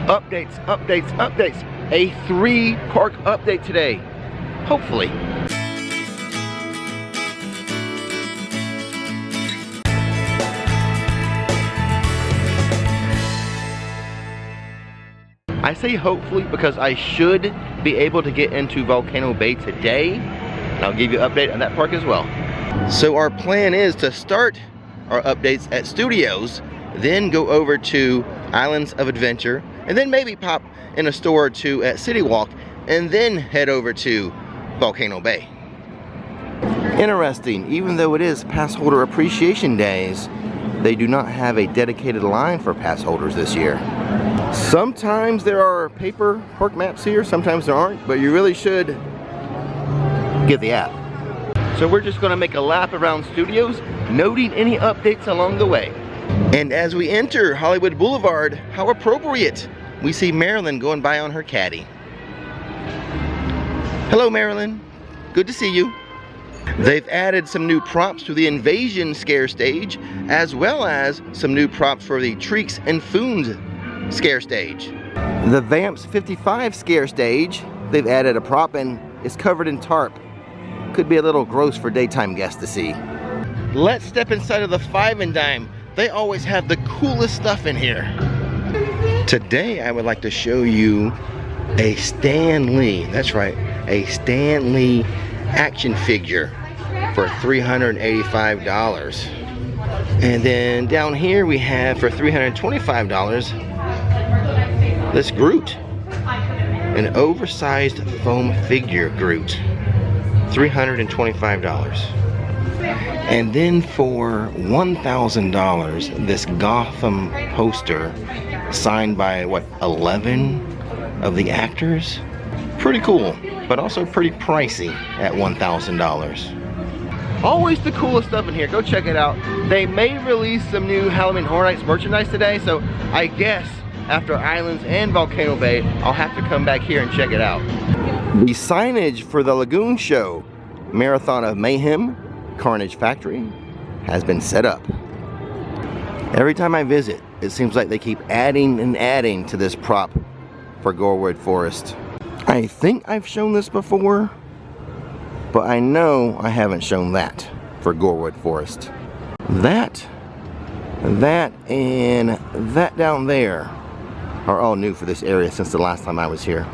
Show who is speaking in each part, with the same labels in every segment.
Speaker 1: Updates, updates, updates. A 3-park update today, hopefully. I say hopefully because I should be able to get into Volcano Bay today. And I'll give you an update on that park as well. So our plan is to start our updates at Studios, then go over to Islands of Adventure, and then maybe pop in a store or two at City Walk, and then head over to Volcano Bay. Interesting, even though it is Pass Holder Appreciation Days, they do not have a dedicated line for pass holders this year. Sometimes there are paper park maps here, sometimes there aren't, but you really should get the app. So we're just gonna make a lap around Studios, noting any updates along the way. And as we enter Hollywood Boulevard, how appropriate, we see Marilyn going by on her caddy. Hello Marilyn, good to see you. They've added some new props to the Invasion scare stage, as well as some new props for the Treeks and Foons scare stage. The Vamps 55 scare stage, they've added a prop and it's covered in tarp. Could be a little gross for daytime guests to see. Let's step inside of the Five and Dime. They always have the coolest stuff in here. Today I would like to show you a Stan Lee, that's right, a Stan Lee action figure for $385. And then down here we have for $325 this Groot, an oversized foam figure Groot, $325. And then for $1,000 this Gotham poster signed by what, 11 of the actors? Pretty cool, but also pretty pricey at $1,000. Always the coolest stuff in here, go check it out. They may release some new Halloween Horror Nights merchandise today, so I guess after Islands and Volcano Bay, I'll have to come back here and check it out. The signage for the Lagoon Show, Marathon of Mayhem, Carnage Factory, has been set up. Every time I visit, it seems like they keep adding and adding to this prop for Gorewood Forest. I think I've shown this before, but I know I haven't shown that for Gorewood Forest. That, and that down there are all new for this area since the last time I was here.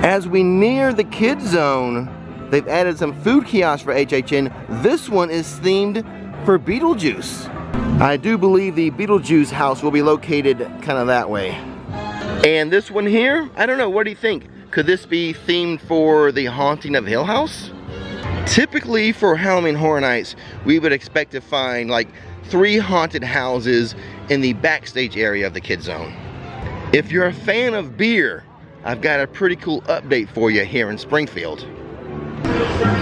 Speaker 1: As we near the kids zone, they've added some food kiosks for HHN. This one is themed for Beetlejuice. I do believe the Beetlejuice house will be located kind of that way. And this one here, I don't know, what do you think? Could this be themed for the Haunting of Hill House? Typically for Halloween Horror Nights, we would expect to find like 3 haunted houses in the backstage area of the kids zone. If you're a fan of beer, I've got a pretty cool update for you here in Springfield.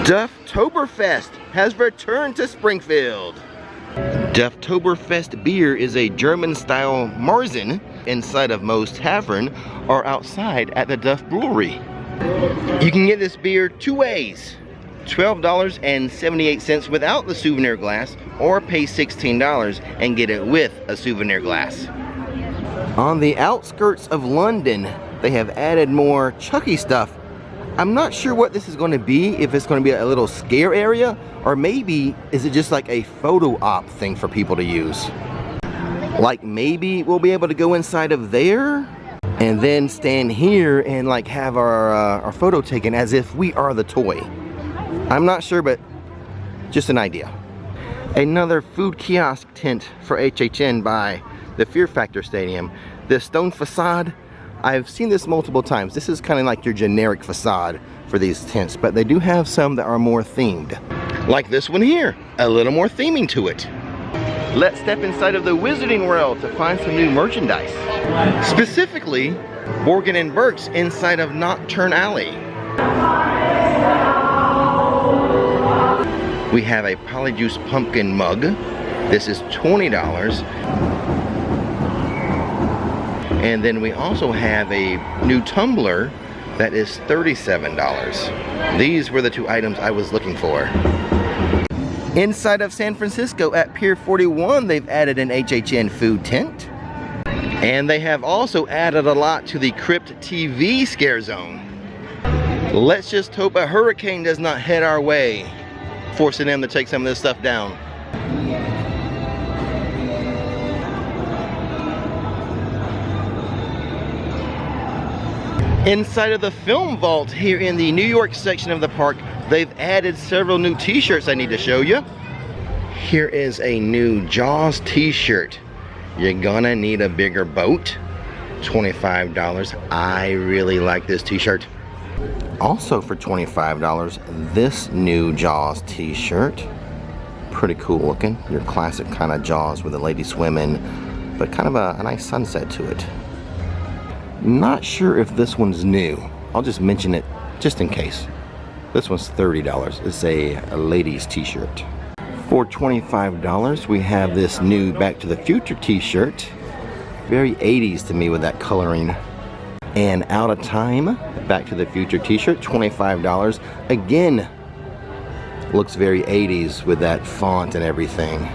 Speaker 1: Dufftoberfest has returned to Springfield. Dufftoberfest beer is a German-style Marzen inside of Moe's Tavern or outside at the Duff Brewery. You can get this beer 2 ways, $12.78 without the souvenir glass, or pay $16 and get it with a souvenir glass. On the outskirts of London, they have added more Chucky stuff. I'm not sure what this is going to be, if it's going to be a little scare area, or maybe is it just like a photo op thing for people to use. Like maybe we'll be able to go inside of there and then stand here and like have our photo taken as if we are the toy. I'm not sure, but just an idea. Another food kiosk tent for HHN by the Fear Factor Stadium. This stone facade, I've seen this multiple times. This is kind of like your generic facade for these tents, but they do have some that are more themed. Like this one here, a little more theming to it. Let's step inside of the Wizarding World to find some new merchandise. Specifically, Borgin & Burke's inside of Nocturne Alley. We have a Polyjuice Pumpkin Mug. This is $20. And then we also have a new tumbler that is $37. These were the 2 items I was looking for. Inside of San Francisco at Pier 41, they've added an HHN food tent. And they have also added a lot to the Crypt TV scare zone. Let's just hope a hurricane does not head our way, forcing them to take some of this stuff down. Inside of the film vault here in the New York section of the park, they've added several new t-shirts I need to show you. Here is a new Jaws t-shirt. You're gonna need a bigger boat. $25. I really like this t-shirt. Also for $25, this new Jaws t-shirt. Pretty cool looking. Your classic kind of Jaws with a lady swimming, but kind of a nice sunset to it. Not sure if this one's new. I'll just mention it just in case. This one's $30. It's a ladies t-shirt. For $25, we have this new Back to the Future t-shirt. Very 80s to me with that coloring. And Out of Time Back to the Future t-shirt, $25. Again, looks very 80s with that font and everything.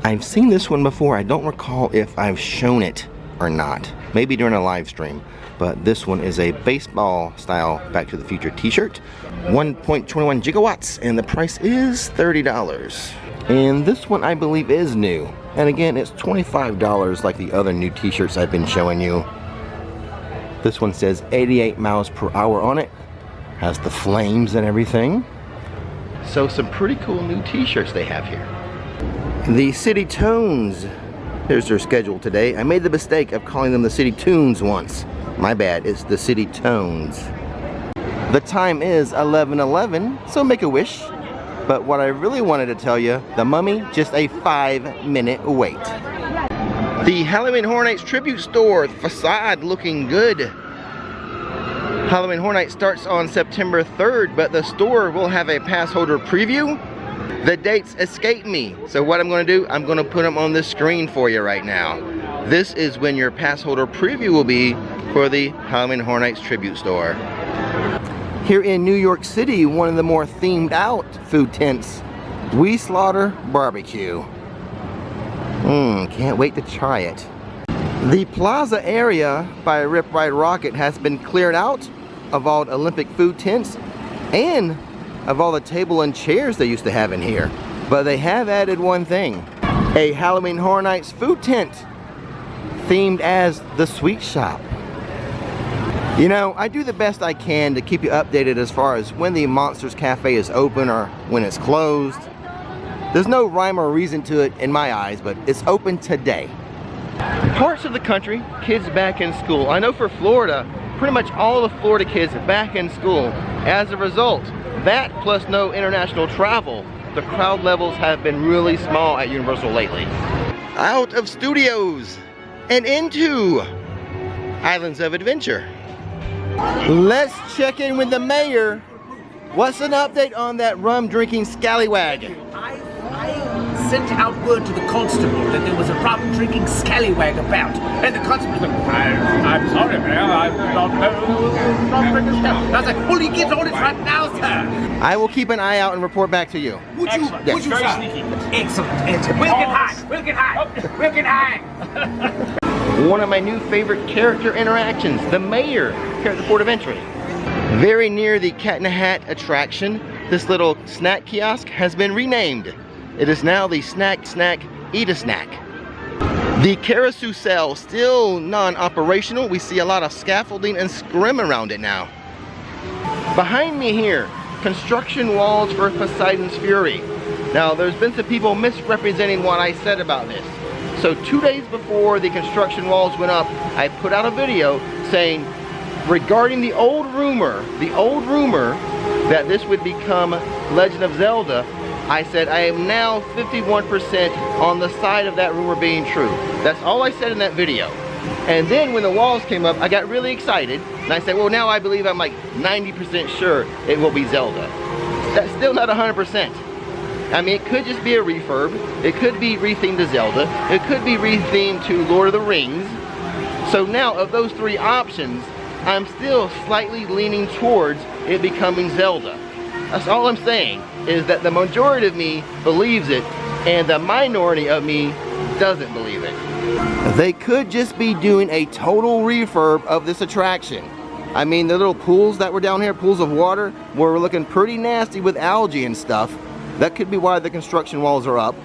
Speaker 1: I've seen this one before. I don't recall if I've shown it or not. Maybe during a live stream. But this one is a baseball style Back to the Future t-shirt. 1.21 gigawatts, and the price is $30. And this one I believe is new. And again, it's $25 like the other new t-shirts I've been showing you. This one says 88 miles per hour on it. Has the flames and everything. So some pretty cool new t-shirts they have here. The City Tones. Here's their schedule today. I made the mistake of calling them the City Tunes once. My bad, it's the City Tones. The time is 11:11, so make a wish. But what I really wanted to tell you, The Mummy, just a 5-minute wait. The Halloween Horror Nights Tribute Store facade looking good. Halloween Horror Nights starts on September 3rd, but the store will have a pass holder preview. The dates escape me, so what I'm going to do, I'm going to put them on the screen for you right now. This is when your pass holder preview will be for the Halloween Horror Nights Tribute Store. Here in New York City, one of the more themed out food tents, We Slaughter Barbecue. Can't wait to try it. The plaza area by Rip Ride Rocket has been cleared out of all Olympic food tents and of all the table and chairs they used to have in here. But they have added one thing. A Halloween Horror Nights food tent themed as the Sweet Shop. You know, I do the best I can to keep you updated as far as when the Monsters Cafe is open or when it's closed. There's no rhyme or reason to it in my eyes, but it's open today. Parts of the country, kids back in school. I know for Florida, pretty much all the Florida kids back in school. As a result, that plus no international travel, the crowd levels have been really small at Universal lately. Out of studios and into Islands of Adventure. Let's check in with the mayor. What's an update on that rum drinking scallywag?
Speaker 2: I sent out word to the constable that there was a rum drinking scallywag about, and the constable said, I'm sorry, Mayor, I don't know rum drinking scallywag. I was like, well, you get on it right now, sir.
Speaker 1: I will keep an eye out and report back to you.
Speaker 2: Would you,
Speaker 1: Yes.
Speaker 2: would you,
Speaker 3: Very
Speaker 2: sir?
Speaker 3: sneaky.
Speaker 2: Excellent. We'll get high. We'll get high. We'll get high.
Speaker 1: One of my new favorite character interactions, the mayor here at the port of entry. Very near the Cat in the Hat attraction, this little snack kiosk has been renamed. It is now the Snack Eat a Snack. The carousel still non-operational. We see a lot of scaffolding and scrim around it now. Behind me here, construction walls for Poseidon's Fury. Now there's been some people misrepresenting what I said about this. So 2 days before the construction walls went up, I put out a video saying, regarding the old rumor that this would become Legend of Zelda, I said I am now 51% on the side of that rumor being true. That's all I said in that video. And then when the walls came up, I got really excited, and I said, well, now I believe I'm like 90% sure it will be Zelda. That's still not 100%. I mean, it could just be a refurb. It could be rethemed to Zelda. It could be rethemed to Lord of the Rings. So now, of those three options, I'm still slightly leaning towards it becoming Zelda. That's all I'm saying, is that the majority of me believes it, and the minority of me doesn't believe it. They could just be doing a total refurb of this attraction. I mean, the little pools that were down here, pools of water, were looking pretty nasty with algae and stuff. That could be why the construction walls are up,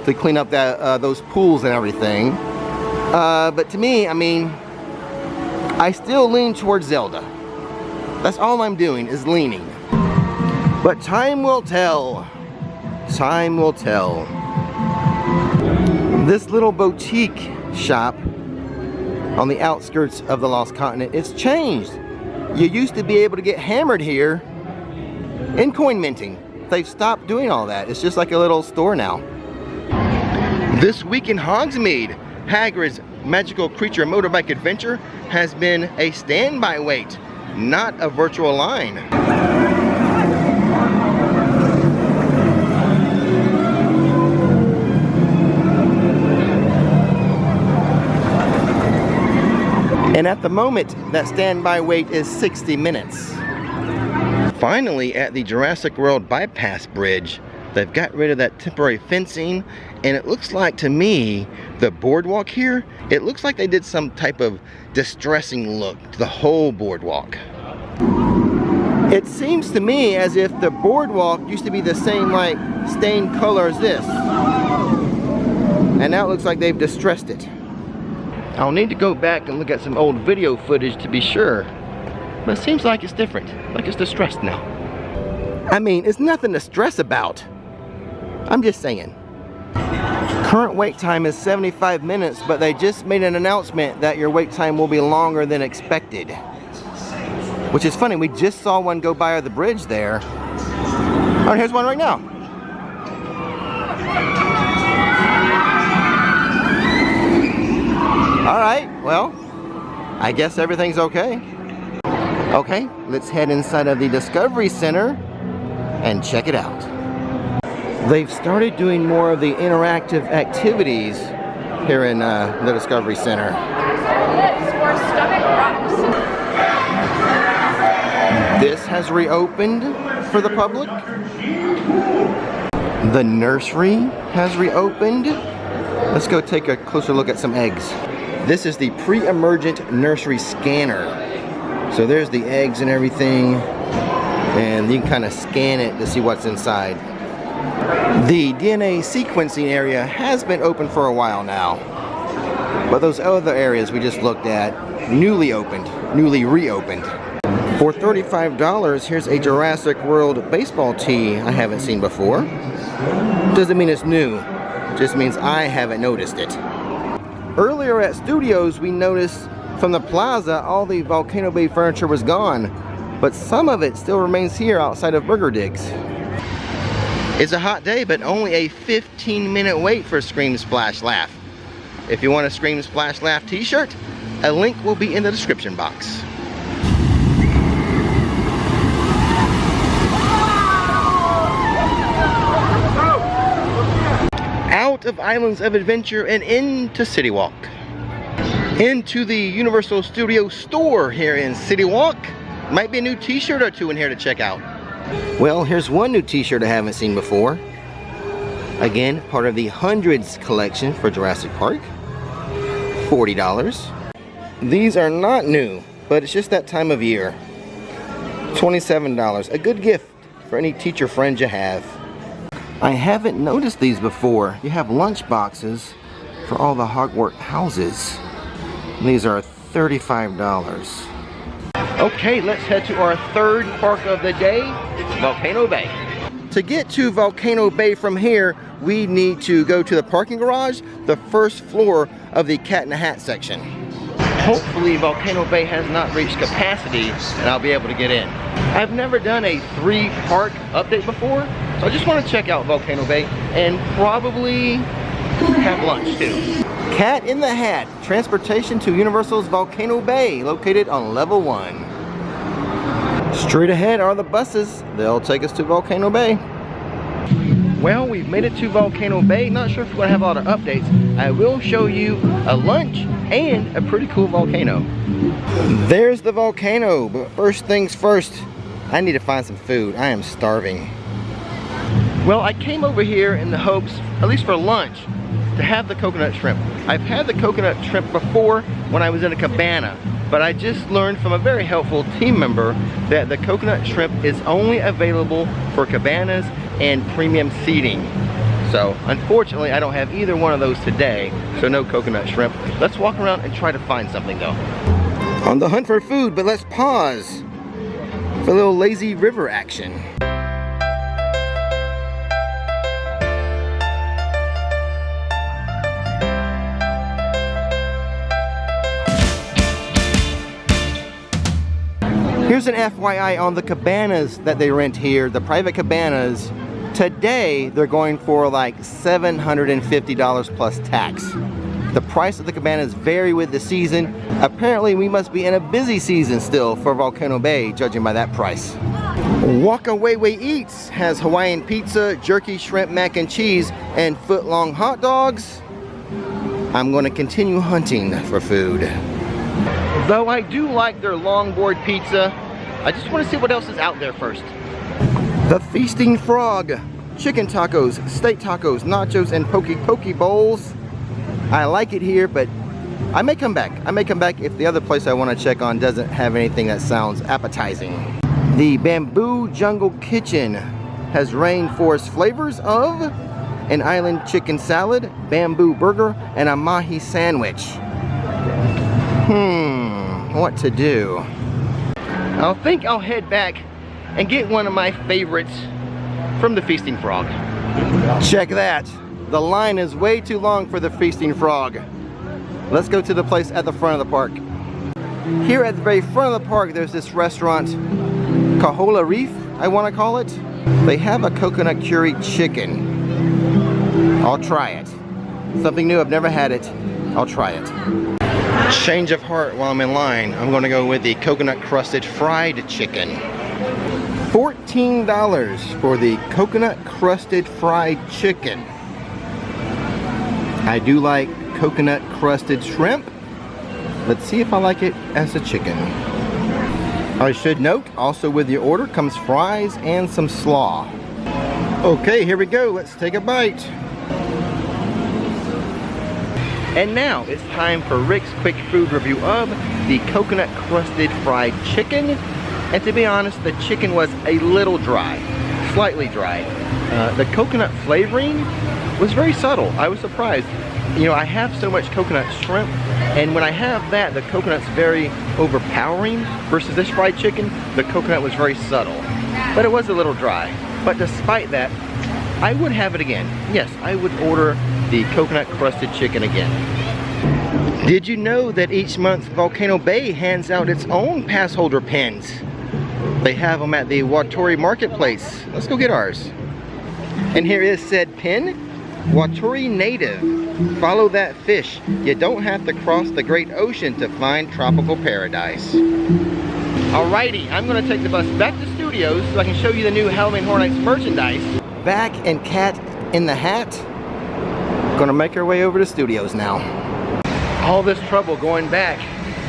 Speaker 1: to clean up that those pools and everything. But to me, I mean, I still lean towards Zelda. That's all I'm doing, is leaning. But time will tell. Time will tell. This little boutique shop on the outskirts of the Lost Continent, it's changed. You used to be able to get hammered here in coin minting. They've stopped doing all that. It's just like a little store now. This week in Hogsmeade, Hagrid's Magical Creature Motorbike Adventure has been a standby wait, not a virtual line. And at the moment, that standby wait is 60 minutes. Finally, at the Jurassic World Bypass Bridge, they've got rid of that temporary fencing, and it looks like, to me, the boardwalk here, it looks like they did some type of distressing look to the whole boardwalk. It seems to me as if the boardwalk used to be the same, like, stained color as this. And now it looks like they've distressed it. I'll need to go back and look at some old video footage to be sure. But it seems like it's different, like it's distressed now. I mean, it's nothing to stress about. I'm just saying. Current wait time is 75 minutes, but they just made an announcement that your wait time will be longer than expected. Which is funny, we just saw one go by the bridge there. Oh, here's one right now. All right, well, I guess everything's okay. Okay, let's head inside of the Discovery Center and check it out. They've started doing more of the interactive activities here in the Discovery Center. This has reopened for the public. The nursery has reopened. Let's go take a closer look at some eggs. This is the pre-emergent nursery scanner. So there's the eggs and everything, and you can kind of scan it to see what's inside. The DNA sequencing area has been open for a while now, but those other areas we just looked at, newly reopened. For $35, here's a Jurassic World baseball tee I haven't seen before. Doesn't mean it's new, just means I haven't noticed it. Earlier at Studios, we noticed from the plaza all the Volcano Bay furniture was gone, but some of it still remains here outside of Burger Digs. It's a hot day, but only a 15-minute wait for Scream Splash Laugh. If you want a Scream Splash Laugh t-shirt, a link will be in the description box. Out of Islands of Adventure and into City Walk. Into the Universal Studios store here in City Walk. Might be a new t-shirt or two in here to check out. Well, here's one new t-shirt I haven't seen before. Again, part of the Hundreds collection for Jurassic Park. $40. These are not new, but it's just that time of year. $27. A good gift for any teacher friends you have. I haven't noticed these before. You have lunch boxes for all the Hogwarts houses. These are $35. Okay, let's head to our third park of the day, Volcano Bay. To get to Volcano Bay from here, we need to go to the parking garage, the first floor of the Cat in the Hat section. Hopefully Volcano Bay has not reached capacity and I'll be able to get in. I've never done a 3-park update before, so I just want to check out Volcano Bay and probably have lunch too. Cat in the Hat, transportation to Universal's Volcano Bay, located on level 1. Straight ahead are the buses. They'll take us to Volcano Bay. Well, we've made it to Volcano Bay. Not sure if we're gonna have a lot of updates. I will show you a lunch and a pretty cool volcano. There's the volcano, but first things first, I need to find some food. I am starving. Well, I came over here in the hopes, at least for lunch, to have the coconut shrimp. I've had the coconut shrimp before when I was in a cabana, but I just learned from a very helpful team member that the coconut shrimp is only available for cabanas and premium seating. So unfortunately, I don't have either one of those today, so no coconut shrimp. Let's walk around and try to find something though. On the hunt for food, but let's pause for a little lazy river action. Here's an FYI on the cabanas that they rent here, the private cabanas. Today, they're going for like $750 plus tax. The price of the cabanas vary with the season. Apparently, we must be in a busy season still for Volcano Bay, judging by that price. Walkaway Eats has Hawaiian pizza, jerky shrimp mac and cheese, and foot-long hot dogs. I'm going to continue hunting for food. Though I do like their longboard pizza, I just want to see what else is out there first. The Feasting Frog, chicken tacos, steak tacos, nachos, and poke bowls. I like it here, but I may come back. I may come back if the other place I want to check on doesn't have anything that sounds appetizing. The Bamboo Jungle Kitchen has rainforest flavors of an island chicken salad, bamboo burger, and a mahi sandwich. What to do? I think I'll head back and get one of my favorites from the Feasting Frog. Check that. The line is way too long for the Feasting Frog. Let's go to the place at the front of the park. Here at the very front of the park, there's this restaurant, Kahola Reef, I want to call it. They have a coconut curry chicken. I'll try it. Something new, I've never had it. I'll try it. Change of heart while I'm in line. I'm going to go with the coconut crusted fried chicken. $14 for the coconut crusted fried chicken. I do like coconut crusted shrimp. Let's see if I like it as a chicken. I should note, also with your order comes fries and some slaw. Okay, here we go. Let's take a bite. And now it's time for Rick's quick food review of the coconut crusted fried chicken. And to be honest, the chicken was a little dry, slightly dry. The coconut flavoring was very subtle. I was surprised. You know, I have so much coconut shrimp, and when I have that, the coconut's very overpowering versus this fried chicken. The coconut was very subtle, but it was a little dry. But despite that, I would have it again. Yes, I would order the coconut crusted chicken again. Did you know that each month Volcano Bay hands out its own pass holder pins? They have them at the Waturi Marketplace. Let's go get ours. And here is said pin. Waturi native. Follow that fish. You don't have to cross the great ocean to find tropical paradise. Alrighty, I'm gonna take the bus back to studios so I can show you the new Halloween Horror Nights merchandise. Back and Cat in the Hat. Gonna make our way over to studios now. All this trouble going back,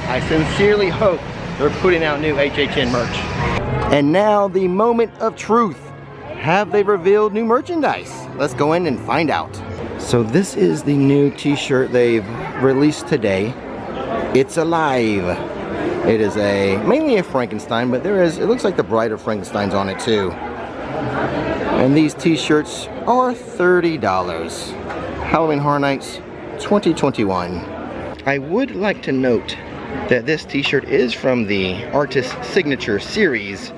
Speaker 1: I sincerely hope they're putting out new HHN merch. And now the moment of truth. Have they revealed new merchandise? Let's go in and find out. So this is the new t-shirt they've released today. It's alive. It is mainly a Frankenstein, but it looks like the Bride of Frankenstein's on it too. And these t-shirts are $30. Halloween Horror Nights 2021. I would like to note that this t-shirt is from the Artist Signature series.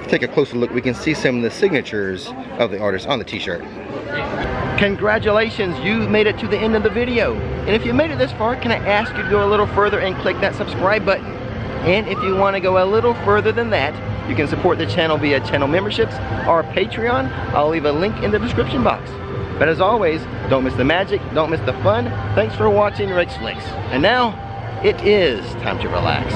Speaker 1: Take a closer look, we can see some of the signatures of the artists on the t-shirt. Congratulations, you've made it to the end of the video. And if you made it this far, can I ask you to go a little further and click that subscribe button? And if you want to go a little further than that, you can support the channel via channel memberships or Patreon. I'll leave a link in the description box. But as always, don't miss the magic, don't miss the fun. Thanks for watching Rix Flix. And now, it is time to relax.